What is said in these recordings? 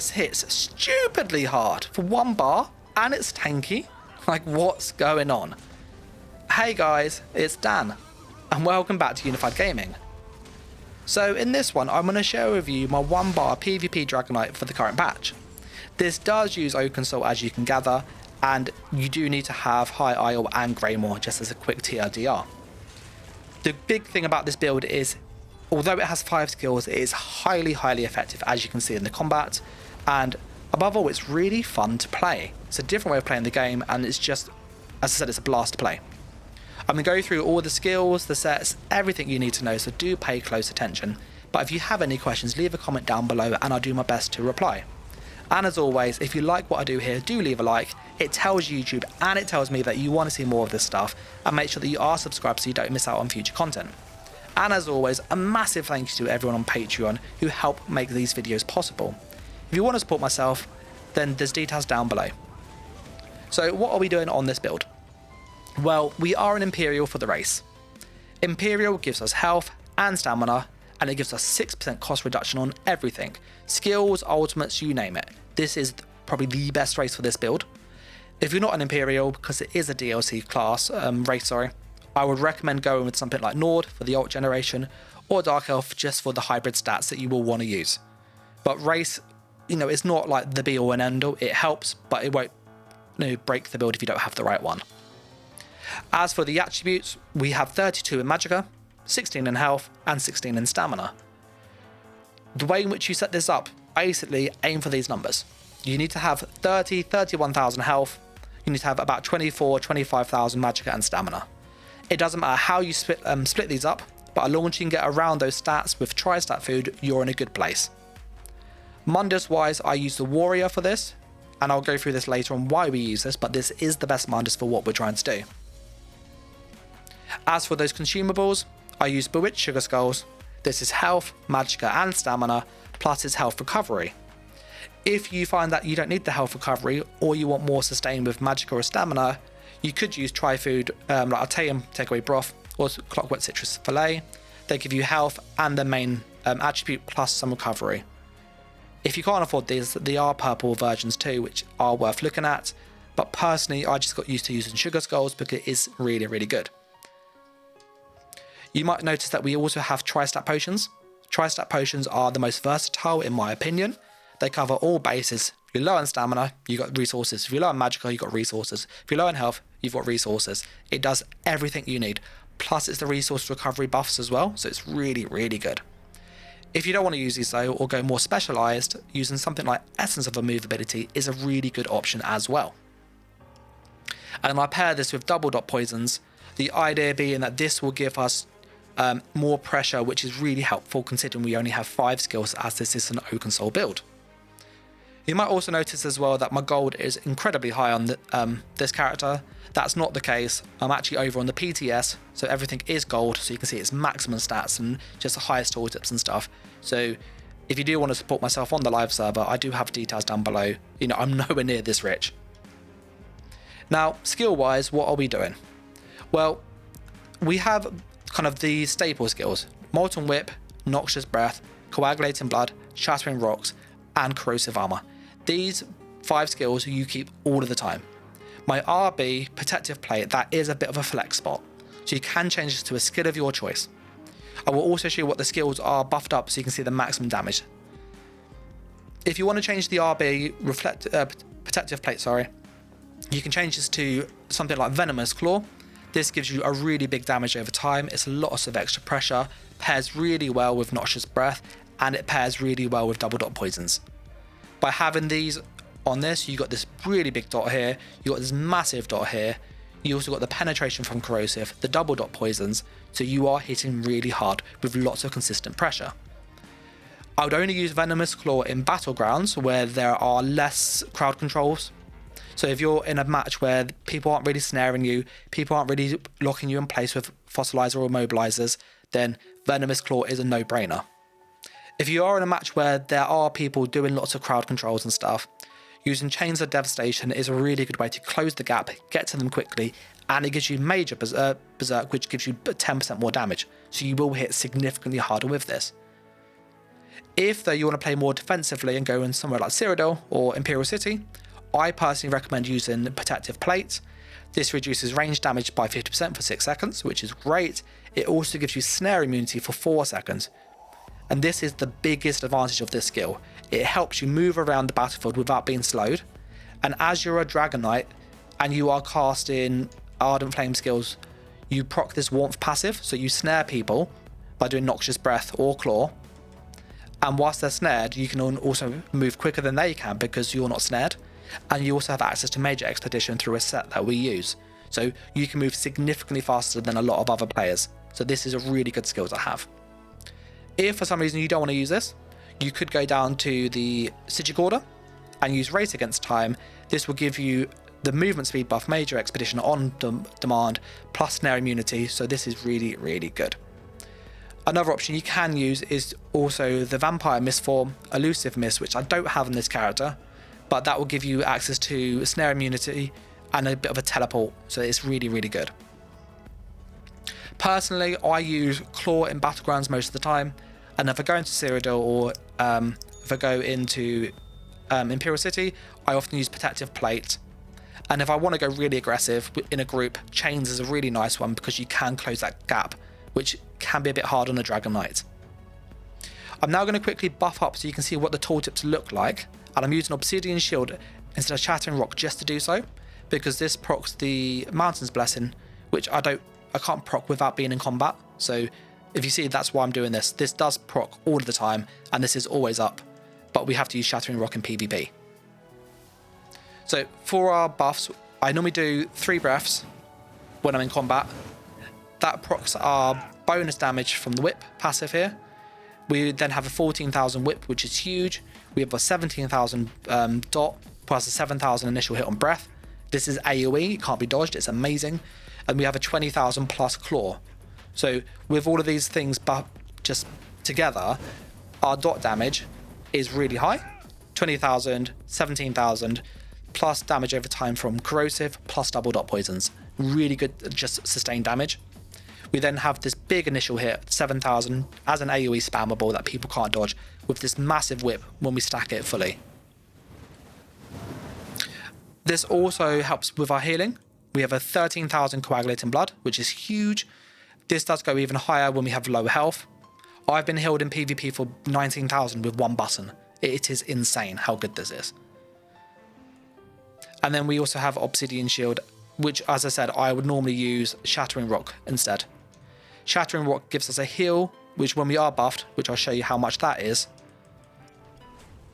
this hits stupidly hard for 1 bar and it's tanky. Like, what's going on? Hey guys, it's Dan and welcome back to Unified Gaming. So in this one, I'm going to share with you my 1 bar PvP dragonkinght for the current patch. This does use Oaken Soul, as you can gather, and you do need to have High Isle and Greymore, just as a quick TLDR. The big thing about this build is, although it has 5 skills, it is highly effective, as you can see in the combat, and above all, it's really fun to play. It's a different way of playing the game, and it's just, as I said, it's a blast to play. I'm going to go through all the skills, the sets, everything you need to know, so do pay close attention. But if you have any questions, leave a comment down below and I'll do my best to reply. And as always, if you like what I do here, do leave a like. It tells YouTube and it tells me that you want to see more of this stuff, and make sure that you are subscribed so you don't miss out on future content. And as always, a massive thank you to everyone on Patreon who help make these videos possible. If you want to support myself, then there's details down below. So what are we doing on this build? Well, we are an Imperial for the race. Imperial gives us health and stamina, and it gives us 6% cost reduction on everything. Skills, ultimates, you name it. This is probably the best race for this build. If you're not an Imperial, because it is a DLC class, race, I would recommend going with something like Nord for the ult generation, or Dark Elf just for the hybrid stats that you will want to use. But race, it's not like the be all and end all. It helps, but it won't break the build if you don't have the right one. As for the attributes, we have 32 in Magicka, 16 in health, and 16 in stamina. The way in which you set this up, basically aim for these numbers. You need to have 31,000 health, you need to have about 25,000 Magicka and stamina. It doesn't matter how you split these up, but as long as you can get around those stats with tri-stat food, you're in a good place. Mundus wise, I use the Warrior for this, and I'll go through this later on why we use this, but this is the best Mundus for what we're trying to do. As for those consumables, I use Bewitched Sugar Skulls. This is health, Magicka and stamina, plus its health recovery. If you find that you don't need the health recovery, or you want more sustain with Magicka or stamina, you could use Tri-Food, like Artaeum Takeaway Broth, or Clockwork Citrus Fillet. They give you health and the main attribute plus some recovery. If you can't afford these, there are purple versions too, which are worth looking at, but personally I just got used to using Sugar Skulls because it is really good. You might notice that we also have Tri-Stat Potions. Tri-Stat Potions are the most versatile in my opinion. They cover all bases. If you're low on stamina, you've got resources. If you're low on Magicka, you've got resources. If you're low on health, you've got resources. It does everything you need. Plus it's the resource recovery buffs as well, so it's really good. If you don't want to use these though, or go more specialised, using something like Essence of Immovability is a really good option as well. And I pair this with double dot poisons, the idea being that this will give us more pressure, which is really helpful considering we only have 5 skills as this is an Oaken Soul build. You might also notice as well that my gold is incredibly high on this character. That's not the case. I'm actually over on the PTS, so everything is gold, so you can see its maximum stats and just the highest tooltips and stuff. So if you do want to support myself on the live server, I do have details down below. I'm nowhere near this rich. Now, skill-wise, what are we doing? Well, we have kind of the staple skills: Molten Whip, Noxious Breath, Coagulating Blood, Shattering Rocks, and Corrosive Armor. These 5 skills you keep all of the time. My RB, Protective Plate, that is a bit of a flex spot, so you can change this to a skill of your choice. I will also show you what the skills are buffed up so you can see the maximum damage. If you want to change the RB Protective Plate, you can change this to something like Venomous Claw. This gives you a really big damage over time. It's lots of extra pressure, pairs really well with Noxious Breath, and it pairs really well with double dot poisons. By having these on this, you got this really big dot here, you got this massive dot here, you also got the penetration from corrosive, the double dot poisons, so you are hitting really hard with lots of consistent pressure. I would only use Venomous Claw in Battlegrounds where there are less crowd controls. So if you're in a match where people aren't really snaring you, people aren't really locking you in place with Fossilizer or Mobilizers, then Venomous Claw is a no-brainer. If you are in a match where there are people doing lots of crowd controls and stuff, using Chains of Devastation is a really good way to close the gap, get to them quickly, and it gives you major Berserk, which gives you 10% more damage, so you will hit significantly harder with this. If though you want to play more defensively and go in somewhere like Cyrodiil or Imperial City, I personally recommend using Protective Plate. This reduces range damage by 50% for 6 seconds, which is great. It also gives you snare immunity for 4 seconds. And this is the biggest advantage of this skill. It helps you move around the battlefield without being slowed. And as you're a Dragon Knight and you are casting Ardent Flame skills, you proc this Warmth passive, so you snare people by doing Noxious Breath or Claw. And whilst they're snared, you can also move quicker than they can because you're not snared. And you also have access to Major Expedition through a set that we use. So you can move significantly faster than a lot of other players. So this is a really good skill to have. If for some reason you don't want to use this, you could go down to the Sigil Order and use Race Against Time. This will give you the movement speed buff, Major Expedition on demand, plus snare immunity. So this is really, really good. Another option you can use is also the Vampire Mist form, Elusive Mist, which I don't have in this character, but that will give you access to snare immunity and a bit of a teleport, so it's really, really good. Personally, I use Claw in Battlegrounds most of the time, and if I go into Cyrodiil or if I go into Imperial City, I often use Protective Plate. And if I want to go really aggressive in a group, Chains is a really nice one because you can close that gap, which can be a bit hard on a Dragon Knight. I'm now going to quickly buff up so you can see what the tooltips look like. And I'm using Obsidian Shield instead of Shattering Rock just to do so, because this procs the Mountain's Blessing, which I can't proc without being in combat. So if you see, that's why I'm doing this. This does proc all of the time, and this is always up, but we have to use Shattering Rock in PvP. So for our buffs, I normally do 3 breaths when I'm in combat. That procs our bonus damage from the whip passive here. We then have a 14,000 whip, which is huge. We have a 17,000 dot, plus a 7,000 initial hit on breath. This is AoE, it can't be dodged, it's amazing. And we have a 20,000 plus claw. So with all of these things just together, our dot damage is really high. 20,000, 17,000, plus damage over time from corrosive, plus double dot poisons. Really good, just sustained damage. We then have this big initial hit, 7,000, as an AoE spammable that people can't dodge, with this massive whip when we stack it fully. This also helps with our healing. We have a 13,000 coagulating blood, which is huge. This does go even higher when we have low health. I've been healed in PvP for 19,000 with one button. It is insane how good this is. And then we also have Obsidian Shield, which, as I said, I would normally use Shattering Rock instead. Shattering Rock gives us a heal, which when we are buffed, which I'll show you how much that is,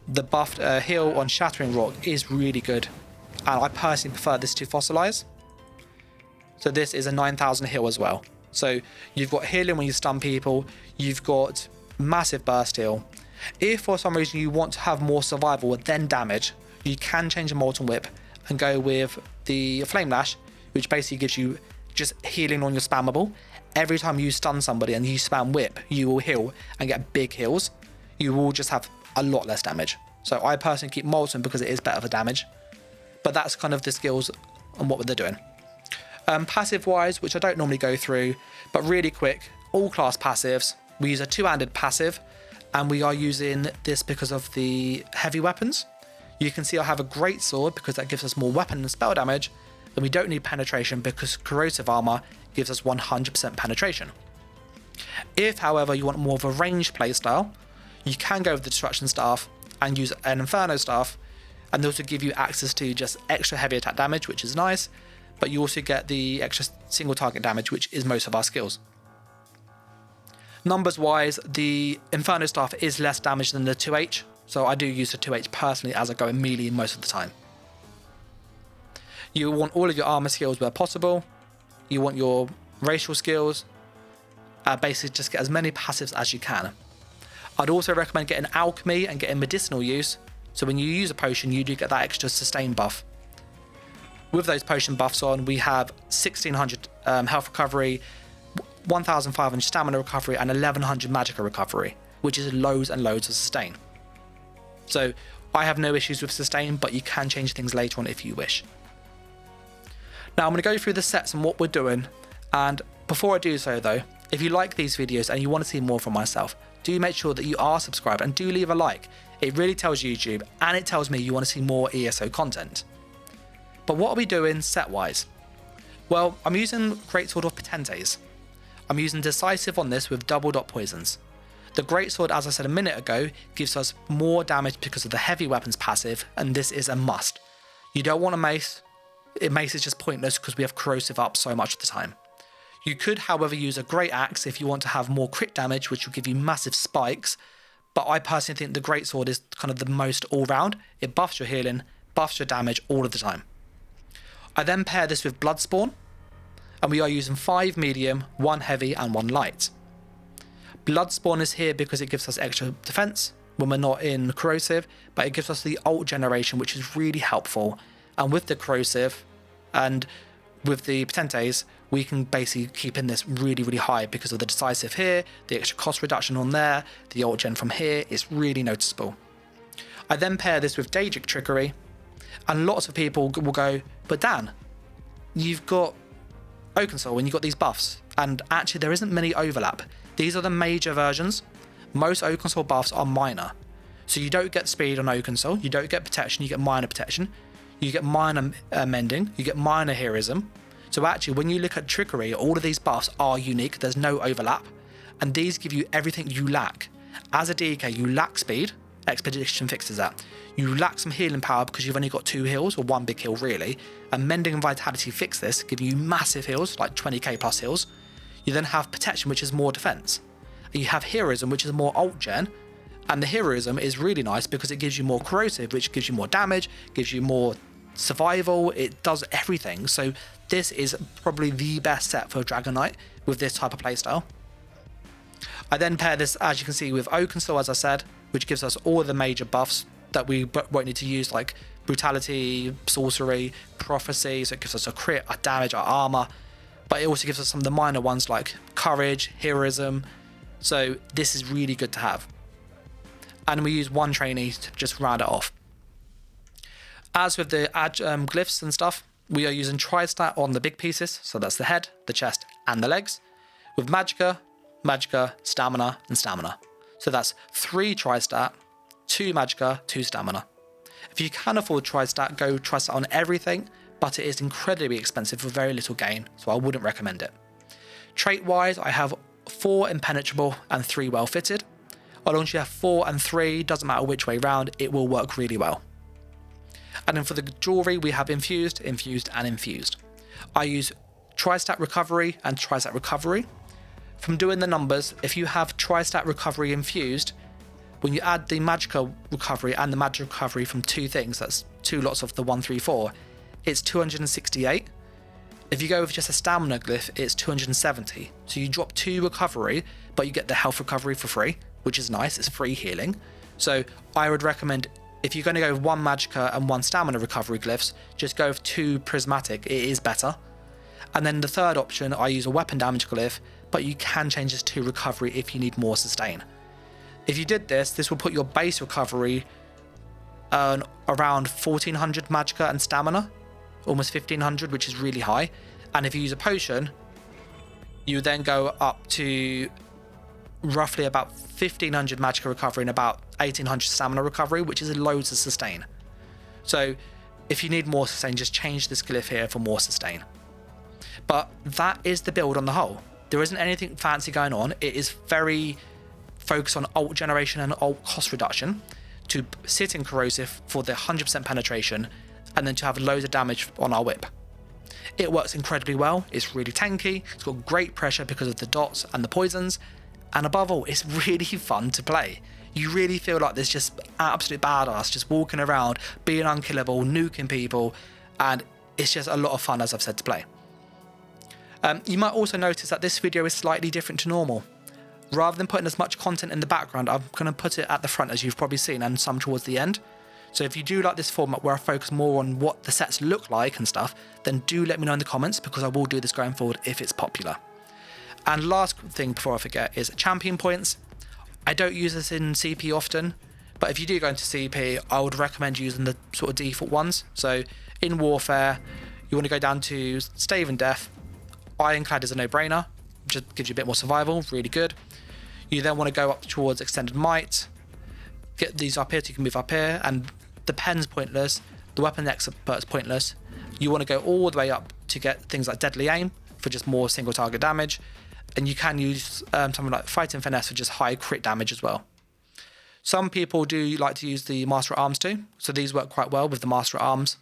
the buffed heal on Shattering Rock is really good. And I personally prefer this to Fossilize. So this is a 9,000 heal as well. So you've got healing when you stun people, you've got massive burst heal. If for some reason you want to have more survival than damage, you can change a Molten Whip and go with the Flame Lash, which basically gives you just healing on your spammable. Every time you stun somebody and you spam whip, you will heal and get big heals. You will just have a lot less damage. So I personally keep Molten because it is better for damage. But that's kind of the skills and what they're doing. Passive wise, which I don't normally go through, but really quick, all class passives. We use a 2-handed passive, and we are using this because of the heavy weapons. You can see I have a great sword because that gives us more weapon and spell damage, and we don't need penetration because corrosive armor gives us 100% penetration. If, however, you want more of a ranged playstyle, you can go with the Destruction Staff and use an Inferno Staff, and those will give you access to just extra heavy attack damage, which is nice, but you also get the extra single target damage, which is most of our skills. Numbers wise, the Inferno Staff is less damage than the 2H, so I do use the 2H personally as I go in melee most of the time. You want all of your armor skills where possible. You want your racial skills. Basically just get as many passives as you can. I'd also recommend getting alchemy and getting medicinal use, so when you use a potion you do get that extra sustain buff. With those potion buffs on, we have 1,600 health recovery, 1,500 stamina recovery, and 1,100 magicka recovery, which is loads and loads of sustain. So I have no issues with sustain, but you can change things later on if you wish. Now I'm going to go through the sets and what we're doing, and before I do so though, if you like these videos and you want to see more from myself, do make sure that you are subscribed and do leave a like. It really tells YouTube and it tells me you want to see more ESO content. But what are we doing set-wise? Well, I'm using Greatsword of Potentes. I'm using Decisive on this with double dot poisons. The Greatsword, as I said a minute ago, gives us more damage because of the heavy weapons passive, and this is a must. You don't want a mace. Mace is just pointless because we have corrosive up so much of the time. You could, however, use a Great Axe if you want to have more crit damage, which will give you massive spikes, but I personally think the Greatsword is kind of the most all-round. It buffs your healing, buffs your damage all of the time. I then pair this with Bloodspawn, and we are using 5 medium, 1 heavy, and 1 light. Bloodspawn is here because it gives us extra defense when we're not in corrosive, but it gives us the ult generation, which is really helpful. And with the corrosive and with the Potentes, we can basically keep in this really, really high because of the decisive here, the extra cost reduction on there, the ult gen from here is really noticeable. I then pair this with Daedric Trickery, and lots of people will go, but Dan, you've got Oakensol and you've got these buffs, and actually there isn't many overlap. These are the major versions. Most Oakensol buffs are minor. So you don't get speed on Oakensol, you don't get protection, you get minor protection, you get minor mending, you get minor heroism. So actually when you look at Trickery, all of these buffs are unique, there's no overlap, and these give you everything you lack. As a DK, you lack speed, Expedition fixes that. You lack some healing power because you've only got 2 heals, or 1 big heal really, and Mending and Vitality fix this, give you massive heals, like 20k plus heals. You then have Protection, which is more defense. You have Heroism, which is more ult gen, and the Heroism is really nice because it gives you more corrosive, which gives you more damage, gives you more survival, it does everything. So this is probably the best set for Dragon Knight with this type of playstyle. I then pair this, as you can see, with Oakensol, as I said, which gives us all the major buffs that we won't need to use, like Brutality, Sorcery, Prophecy, so it gives us a crit, a damage, our armor, but it also gives us some of the minor ones like Courage, Heroism, so this is really good to have. And we use 1 trainee to just round it off. As with the glyphs and stuff, we are using Tri-Stat on the big pieces, so that's the head, the chest, and the legs, with Magicka, Stamina, and Stamina. So that's 3 Tri-Stat, 2 Magicka, 2 Stamina. If you can afford Tri-Stat, go Tri-Stat on everything, but it is incredibly expensive for very little gain, so I wouldn't recommend it. Trait-wise, I have 4 Impenetrable and 3 Well-Fitted. As long as you have 4 and 3, doesn't matter which way round, it will work really well. And then for the jewelry, we have Infused, Infused, and Infused. I use Tri-Stat Recovery and Tri-Stat Recovery. From doing the numbers, if you have Tri-Stat Recovery Infused, when you add the Magicka Recovery and the Magic Recovery from 2 things, that's 2 lots of the 1, 3, 4, it's 268. If you go with just a Stamina glyph, it's 270. So you drop 2 recovery, but you get the health recovery for free, which is nice, it's free healing. So I would recommend, if you're going to go with 1 Magicka and 1 Stamina recovery glyphs, just go with 2 Prismatic, it is better. And then the third option, I use a weapon damage glyph, but you can change this to recovery if you need more sustain. If you did this, this will put your base recovery around 1400 Magicka and Stamina, almost 1500, which is really high. And if you use a potion, you then go up to roughly about 1500 Magicka recovery and about 1800 Stamina recovery, which is loads of sustain. So if you need more sustain, just change this glyph here for more sustain. But that is the build on the whole. There isn't anything fancy going on. It is very focused on ult generation and ult cost reduction, to sit in corrosive for the 100% penetration, and then to have loads of damage on our whip. It works incredibly well, it's really tanky, it's got great pressure because of the dots and the poisons, and above all, it's really fun to play. You really feel like this just absolute badass, just walking around, being unkillable, nuking people, and it's just a lot of fun, as I've said, to play. You might also notice that this video is slightly different to normal. Rather than putting as much content in the background, I'm going to put it at the front, as you've probably seen, and some towards the end. So if you do like this format where I focus more on what the sets look like and stuff, then do let me know in the comments, because I will do this going forward if it's popular. And last thing before I forget is champion points. I don't use this in CP often, but if you do go into CP, I would recommend using the sort of default ones. So in Warfare, you want to go down to Stave and Death. Ironclad is a no-brainer, just gives you a bit more survival, really good. You then want to go up towards extended might, get these up here so you can move up here, and the pen's pointless, the weapon expert's pointless. You want to go all the way up to get things like deadly aim for just more single target damage, and you can use something like fighting finesse for just high crit damage as well. Some people do like to use the Master at Arms too, so these work quite well with the Master at Arms.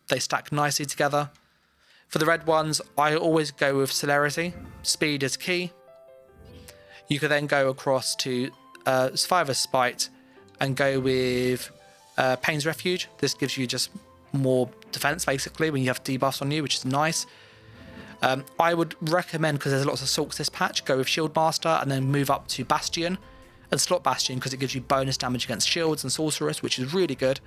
They stack nicely together. For the red ones, I always go with celerity. Speed is key. You could then go across to Survivor's Spite and go with Pain's Refuge. This gives you just more defense basically when you have debuffs on you, which is nice. I would recommend, because there's lots of Sulks this patch, go with Shield Master and then move up to Bastion and slot Bastion, because it gives you bonus damage against shields and sorceress, which is really good,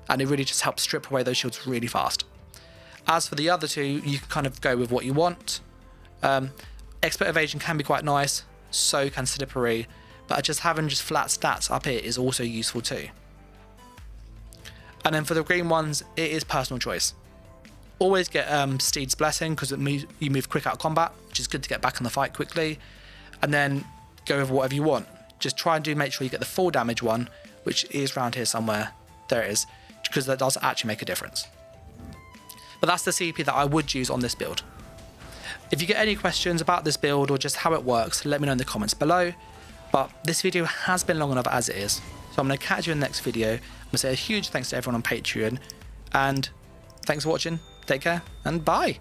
and it really just helps strip away those shields really fast. As for the other two, you can kind of go with what you want. Expert Evasion can be quite nice, so can Slippery, but just having just flat stats up here is also useful too. And then for the green ones, it is personal choice. Always get Steed's Blessing, because you move quick out of combat, which is good to get back in the fight quickly. And then go with whatever you want. Just try and make sure you get the full damage one, which is around here somewhere. There it is, because that does actually make a difference. But that's the CP that I would use on this build. If you get any questions about this build or just how it works, let me know in the comments below. But this video has been long enough as it is, so I'm going to catch you in the next video. I'm going to say a huge thanks to everyone on Patreon, and thanks for watching, take care, and bye!